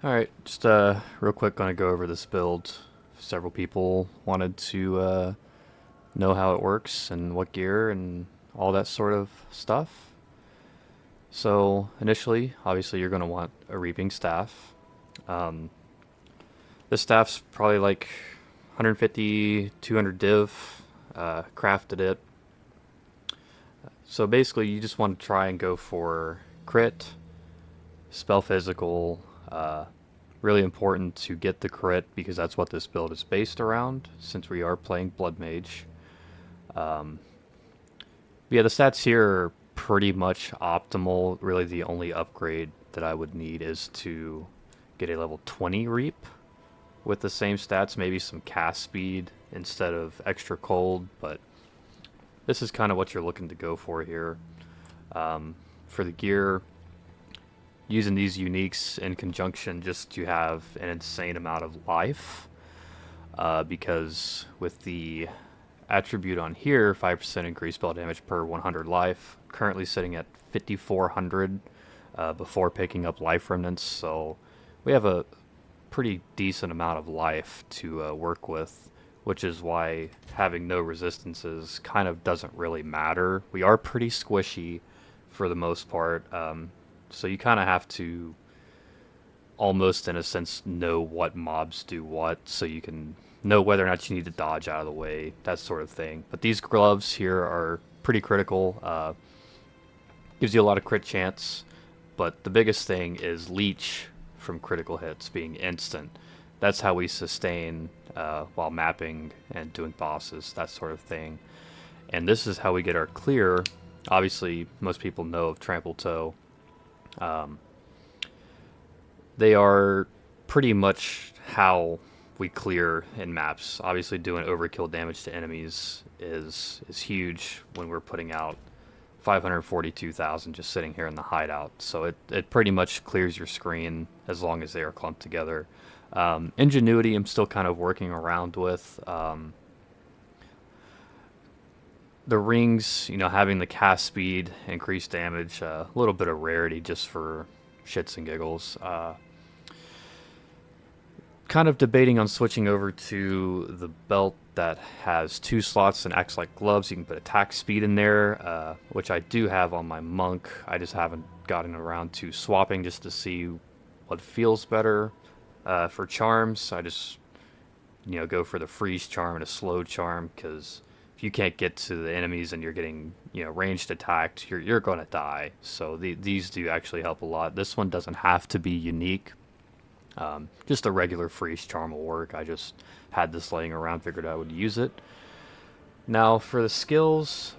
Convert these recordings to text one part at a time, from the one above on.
Alright, just real quick, gonna go over this build. Several people wanted to know how it works and what gear and all that sort of stuff. So initially, obviously you're gonna want a reaping staff. Um, this staff's probably like 150, 200 div. Crafted it. So basically you just want to try and go for crit, spell physical, really important to get the crit because that's what this build is based around since we are playing Blood Mage. Um, yeah, the stats here are pretty much optimal. Really, the only upgrade that I would need is to get a level 20 Reap with the same stats, maybe some cast speed instead of extra cold, but this is kind of what you're looking to go for here. For the gear, using these uniques in conjunction just to have an insane amount of life, because with the attribute on here, 5% increased spell damage per 100 life, currently sitting at 5,400 before picking up life remnants, so we have a pretty decent amount of life to work with, which is why having no resistances kind of doesn't really matter. We are pretty squishy for the most part, so you kind of have to almost in a sense know what mobs do what so you can know whether or not you need to dodge out of the way, that sort of thing. But these gloves here are pretty critical. Gives you a lot of crit chance, but the biggest thing is leech from critical hits being instant. That's how we sustain while mapping and doing bosses, that sort of thing. And this is how we get our clear. Obviously, most people know of Trample Toe. They are pretty much how we clear in maps. Obviously, doing overkill damage to enemies is huge when we're putting out 542,000 just sitting here in the hideout. So it pretty much clears your screen as long as they are clumped together. Ingenuity, I'm still kind of working around with. The rings, having the cast speed, increased damage, a little bit of rarity just for shits and giggles. Kind of debating on switching over to the belt that has 2 slots and acts like gloves. You can put attack speed in there, which I do have on my monk. I just haven't gotten around to swapping just to see what feels better. For charms, I just go for the freeze charm and a slow charm, because if you can't get to the enemies and you're getting ranged attacked, you're going to die. So these do actually help a lot. This one doesn't have to be unique. Just a regular freeze charm will work. I just had this laying around, figured I would use it. Now for the skills,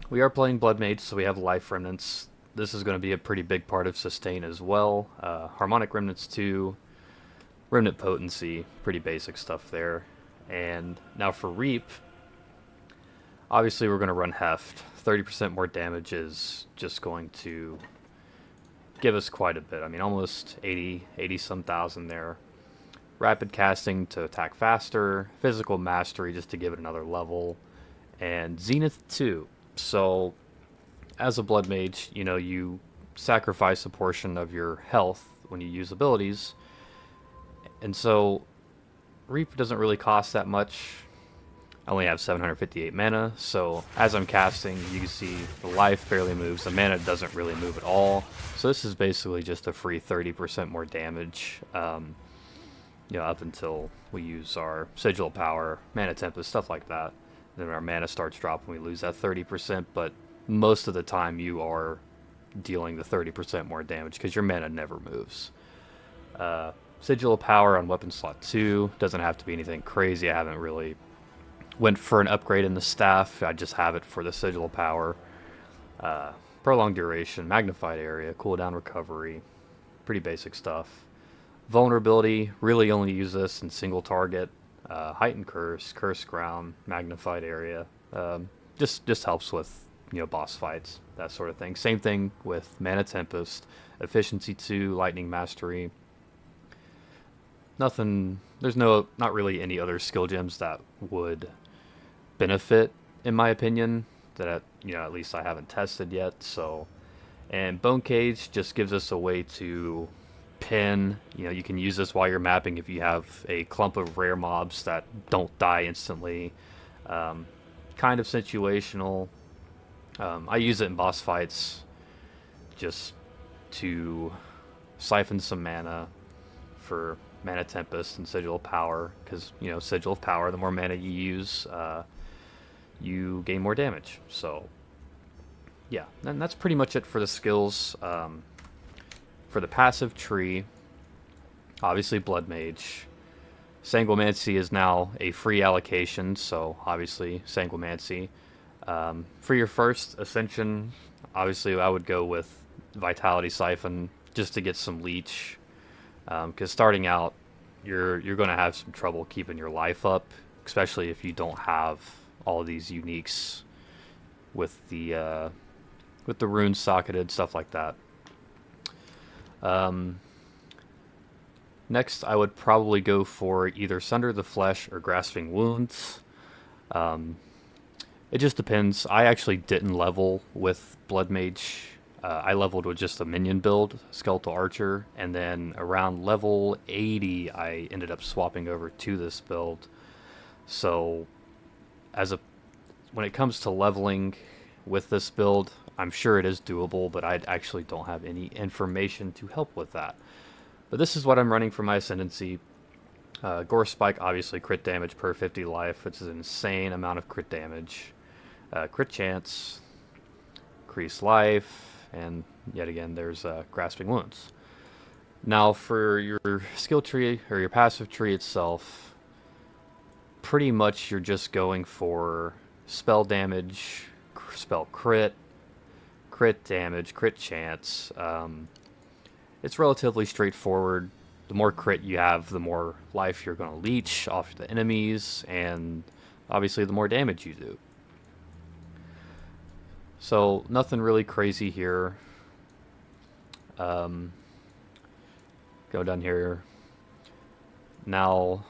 we are playing Blood Mage, so we have life remnants. This is going to be a pretty big part of sustain as well. Harmonic remnants too. Remnant potency, pretty basic stuff there. And now for Reap, obviously we're going to run Heft. 30% more damage is just going to give us quite a bit. I mean, almost 80 some thousand there. Rapid casting to attack faster. Physical mastery just to give it another level. And Zenith 2. So, as a Blood Mage, you sacrifice a portion of your health when you use abilities. And so, Reap doesn't really cost that much. I only have 758 mana, so as I'm casting, you can see the life barely moves, the mana doesn't really move at all. So this is basically just a free 30% more damage, up until we use our Sigil of Power, Mana Tempest, stuff like that. Then our mana starts dropping, we lose that 30%, but most of the time you are dealing the 30% more damage because your mana never moves. Sigil of Power on Weapon Slot 2, doesn't have to be anything crazy. I haven't really went for an upgrade in the staff. I just have it for the Sigil of Power. Prolonged duration, magnified area, cooldown recovery, pretty basic stuff. Vulnerability, really only use this in single target. Heightened curse, curse ground, magnified area. Just helps with boss fights, that sort of thing. Same thing with Mana Tempest, efficiency 2, lightning mastery. Nothing. There's not really any other skill gems that would benefit, in my opinion, that at least I haven't tested yet. So, and Bone Cage just gives us a way to pin. You know, you can use this while you're mapping if you have a clump of rare mobs that don't die instantly. Kind of situational. I use it in boss fights just to siphon some mana for Mana Tempest and Sigil of Power, because, you know, Sigil of Power, the more mana you use, you gain more damage. So, yeah, and that's pretty much it for the skills. For the passive tree, obviously Blood Mage. Sanguimancy is now a free allocation, so obviously Sanguimancy. For your first Ascension, obviously I would go with Vitality Siphon just to get some leech, because starting out, you're going to have some trouble keeping your life up, especially if you don't have all of these uniques with the runes socketed, stuff like that. Next, I would probably go for either Sunder the Flesh or Grasping Wounds. It just depends. I actually didn't level with Blood Mage. I leveled with just a minion build, Skeletal Archer, and then around level 80, I ended up swapping over to this build. So, when it comes to leveling with this build, I'm sure it is doable, but I actually don't have any information to help with that. But this is what I'm running for my Ascendancy. Gore Spike, obviously crit damage per 50 life. It's an insane amount of crit damage. Crit chance, increased life, and yet again there's Grasping Wounds. Now for your skill tree, or your passive tree itself, pretty much you're just going for spell damage, spell crit, crit damage, crit chance. It's relatively straightforward. The more crit you have, the more life you're going to leech off the enemies, and obviously the more damage you do. So nothing really crazy here. Go down here. Now,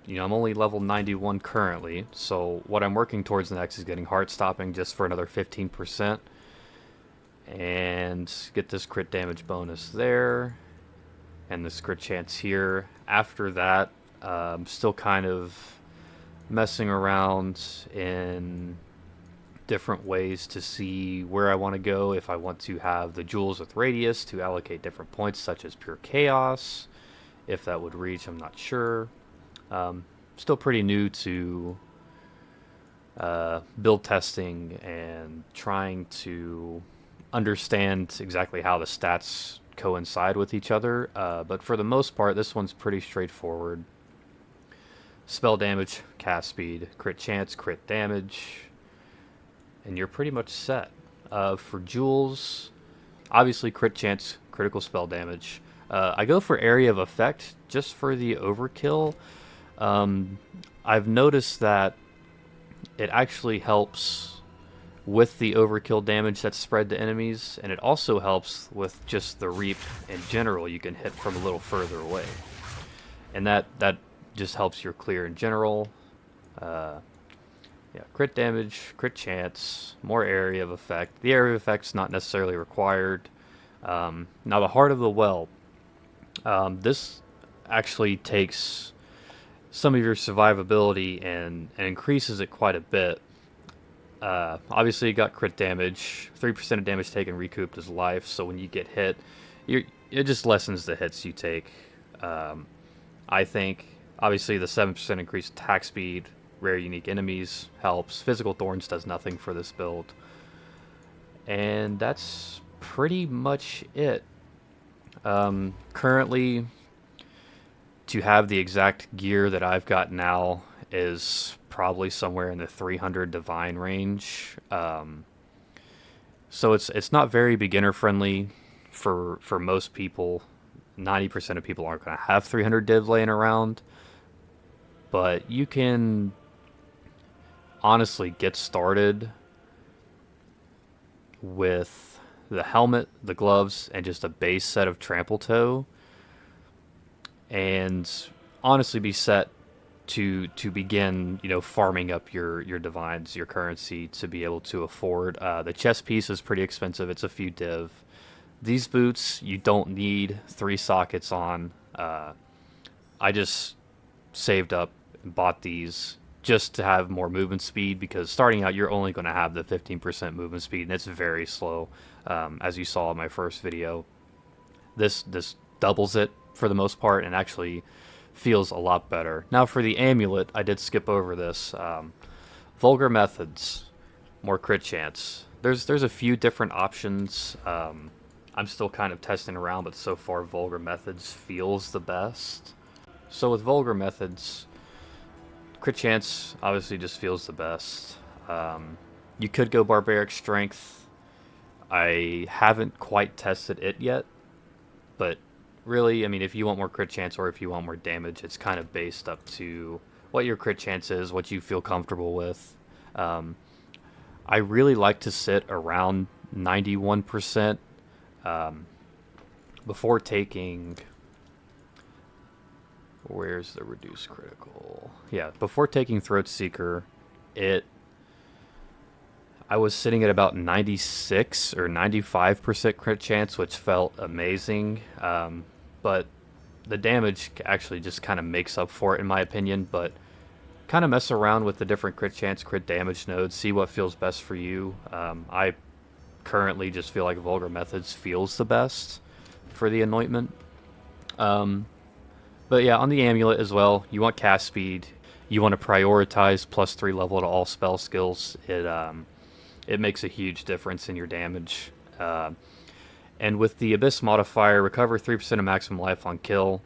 you know, I'm only level 91 currently, so what I'm working towards next is getting Heart Stopping just for another 15%. And get this crit damage bonus there, and this crit chance here. After that, I'm still kind of messing around in different ways to see where I want to go. If I want to have the Jewels with Radius to allocate different points, such as Pure Chaos, if that would reach, I'm not sure. Still pretty new to build testing and trying to understand exactly how the stats coincide with each other, but for the most part this one's pretty straightforward. Spell damage, cast speed, crit chance, crit damage, and you're pretty much set. For jewels, obviously crit chance, critical spell damage. I go for area of effect just for the overkill. I've noticed that it actually helps with the overkill damage that's spread to enemies, and it also helps with just the reap in general. You can hit from a little further away, and that just helps your clear in general. Yeah, crit damage, crit chance, more area of effect. The area of effect's not necessarily required. Now the Heart of the Well, this actually takes some of your survivability and increases it quite a bit. Obviously you got crit damage, 3% of damage taken recouped is life, so when you get hit, it just lessens the hits you take. I think, obviously the 7% increased attack speed, rare unique enemies helps. Physical Thorns does nothing for this build. And that's pretty much it. Currently, to have the exact gear that I've got now is probably somewhere in the 300 divine range. So it's not very beginner friendly for most people. 90% of people aren't going to have 300 div laying around, but you can honestly get started with the helmet, the gloves, and just a base set of trample toe, and honestly be set to begin, farming up your divines, your currency, to be able to afford. The chest piece is pretty expensive. It's a few div. These boots, you don't need 3 sockets on. I just saved up and bought these just to have more movement speed, because starting out you're only going to have the 15% movement speed and it's very slow, as you saw in my first video. This doubles it for the most part and actually feels a lot better. Now for the amulet, I did skip over this. Vulgar methods, more crit chance. There's a few different options. I'm still kind of testing around, but so far vulgar methods feels the best. So with vulgar methods, crit chance obviously just feels the best. You could go barbaric strength. I haven't quite tested it yet, but really, I mean, if you want more crit chance or if you want more damage, it's kind of based up to what your crit chance is, what you feel comfortable with. I really like to sit around 91% before taking. Where's the reduced critical? Yeah, before taking Throat Seeker, I was sitting at about 96 or 95% crit chance, which felt amazing. But the damage actually just kind of makes up for it, in my opinion. But kind of mess around with the different crit chance, crit damage nodes, see what feels best for you. I currently just feel like Vulgar Methods feels the best for the anointment. But yeah, on the amulet as well, you want cast speed. You want to prioritize +3 level to all spell skills. It makes a huge difference in your damage. And with the Abyss modifier, recover 3% of maximum life on kill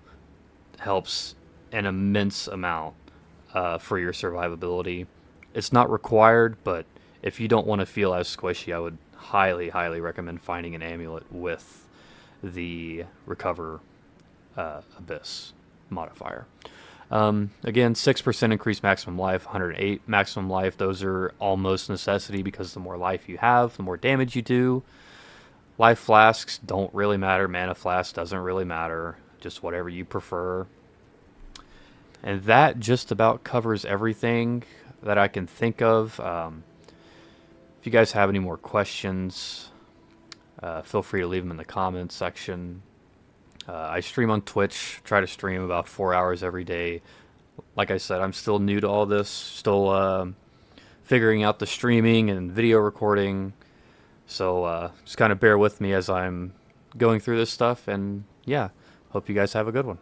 helps an immense amount for your survivability. It's not required, but if you don't want to feel as squishy, I would highly, highly recommend finding an amulet with the recover Abyss modifier. Again, 6% increased maximum life, 108 maximum life. Those are almost necessity because the more life you have, the more damage you do. Life flasks don't really matter. Mana flask doesn't really matter. Just whatever you prefer. And that just about covers everything that I can think of. If you guys have any more questions, feel free to leave them in the comments section. I stream on Twitch, try to stream about 4 hours every day. Like I said, I'm still new to all this, still figuring out the streaming and video recording. So just kind of bear with me as I'm going through this stuff. And yeah, hope you guys have a good one.